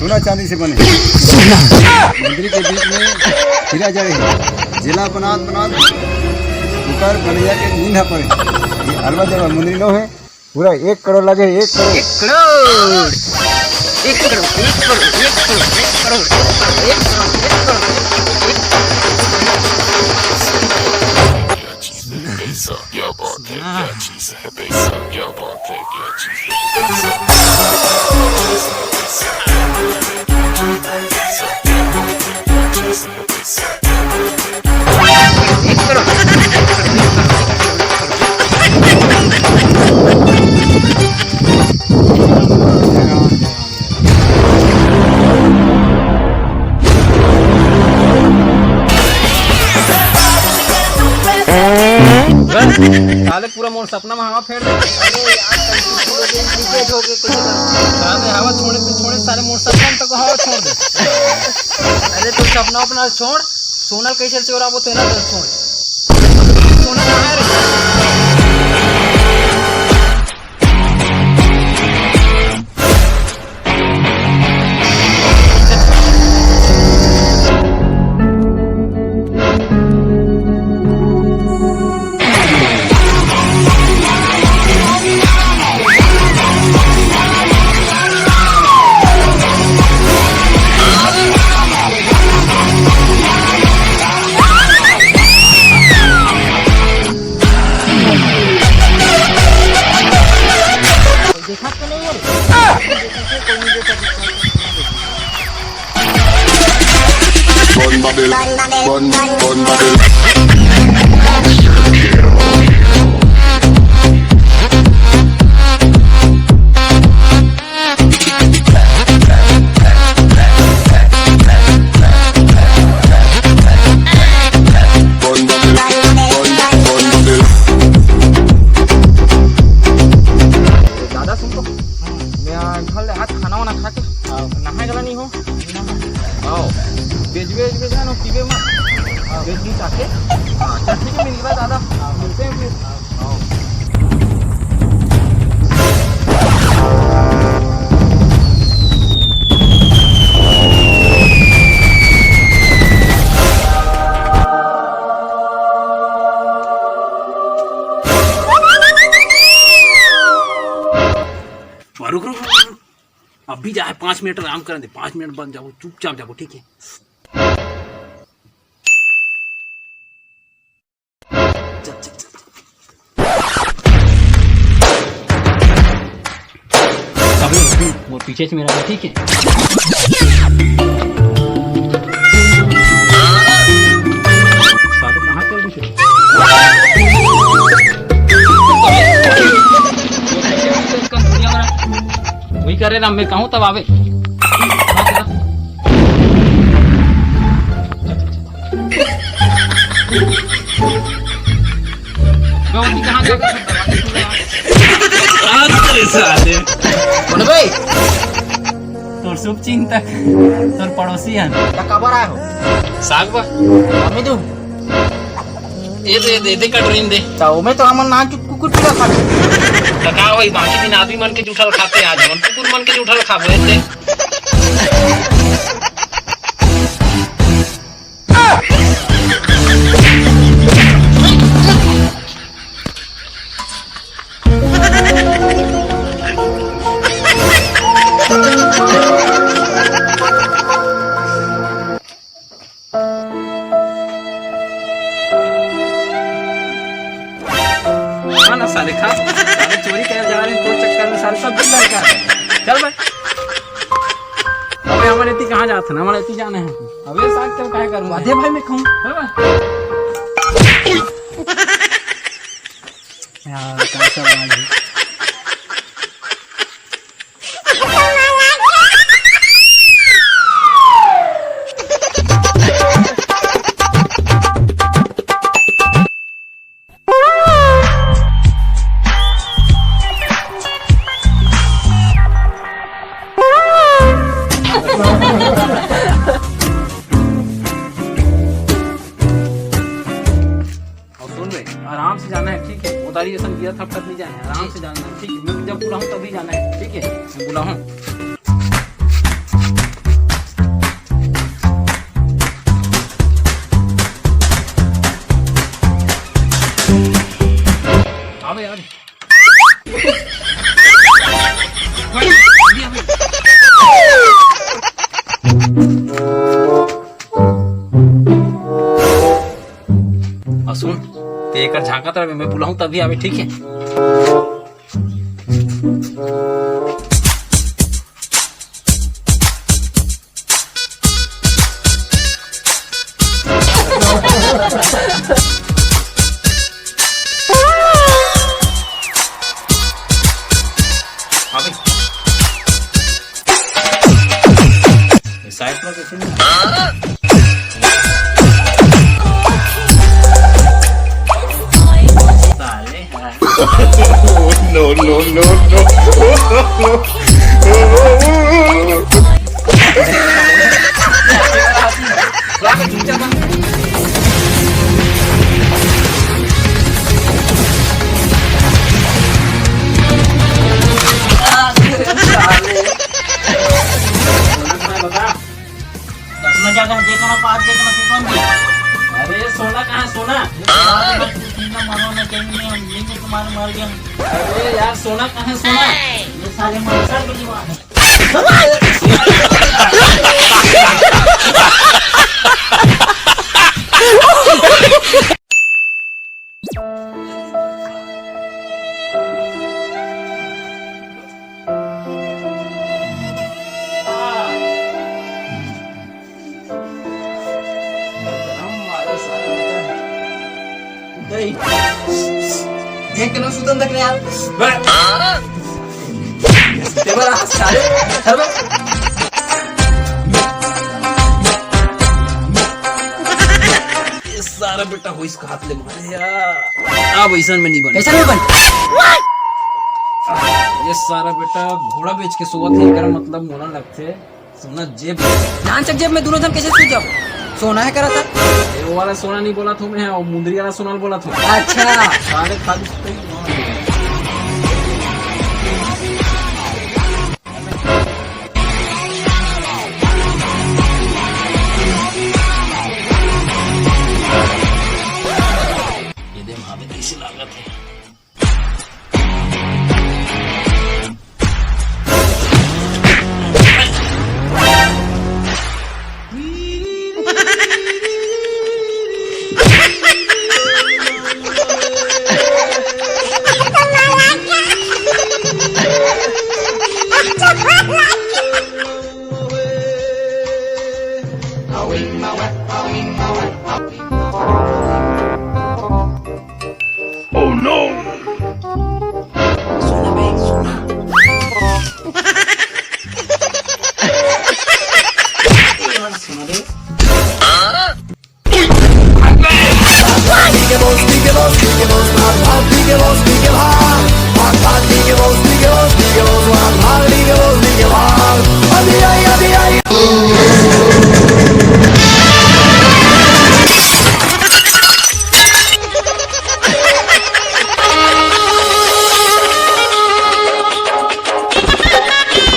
सोना चांदी से बने मंदिर के बीच में हीरा जड़े जिला बनात ऊपर बनैया के नींद है पड़े ये अलवा जगह मंदिर नो है पूरा 1 करोड़ लगे 1 करोड़ 1 करोड़ 1 करोड़ 1 करोड़ 1 करोड़ 1 करोड़ 1 करोड़ साले पूरा मोर सपना में हवा फेर दे। अरे यार हो गए कुछ साले हवा छोड़े सारे मोर सपना में तो हवा छोड़ दे। अरे तू सपना अपना छोड़ सोनल कैसे चोराबो तेरा तो छोड़ सोनल कहां है रे। रुक अभी जाए 5 मिनट आराम कर दे 5 मिनट बन जाओ चुपचाप जाओ ठीक है। चल चल चल अभी वो पीछे से मेरा ठीक है। साले कहां चल गए वही करे ना मैं कहूँ तब आवे। भाई तोर शुभ चिंतक तोर पड़ोसी है कबर आए हो साग बा हमें दू दे का ड्रीम दे तो मैं तो हमन ना कुकुर पूरा खा लगा वही बाकी दिन आदमी मन के जूठल खाते आज मन कुकुर मन के जूठल खाबे दे। साले खा साले चोरी करे जा रहे हैं तो चक्कर में साले सब बिल्ला का चल भाई अबे हमारे इतनी कहाँ जाते ना हमारे इतनी जाना है अबे साग क्यों क्या करूँगा आधे भाई मैं खाऊं यार कैसा बना जी आराम से जाना है ठीक है। उधारी जैसा किया था तब नहीं जाना है आराम से जाना है ठीक है। मैं जब बुलाऊं तभी जाना है ठीक है। मैं बुलाऊं हाँ भाई सुन ते एक झाँका तरह मैं बुलाऊं तभी आवे ठीक है। साइड में कैसे नहीं No, no, no, जगह देखना पास देखना सुकून में। अरे सोना कहाँ सोना? मरवाना चाहिए हम लेंगे तुम्हारे मर गए। अरे यार सोना कहाँ सोना? ये सारे मरसर की बात है। एक किलो सुतन तक यार तेरा सारे हरबा ये सारा बेटा हो इसका हाथ ले मारे यार अब ऐसा में नहीं बने ऐसा नहीं बन। ये सारा बेटा घोड़ा बेच के सोवत है कर मतलब मोना लगते सोना जेब जान चक जेब में दोनों जन कैसे सो जाओ? सोना है करा था। वो वाला सोना नहीं बोला था मैं और मुंदरी वाला सोना बोला था। अच्छा सारे खाली सुते ही ये दे वहां पे कैसी लागत है। Oh no!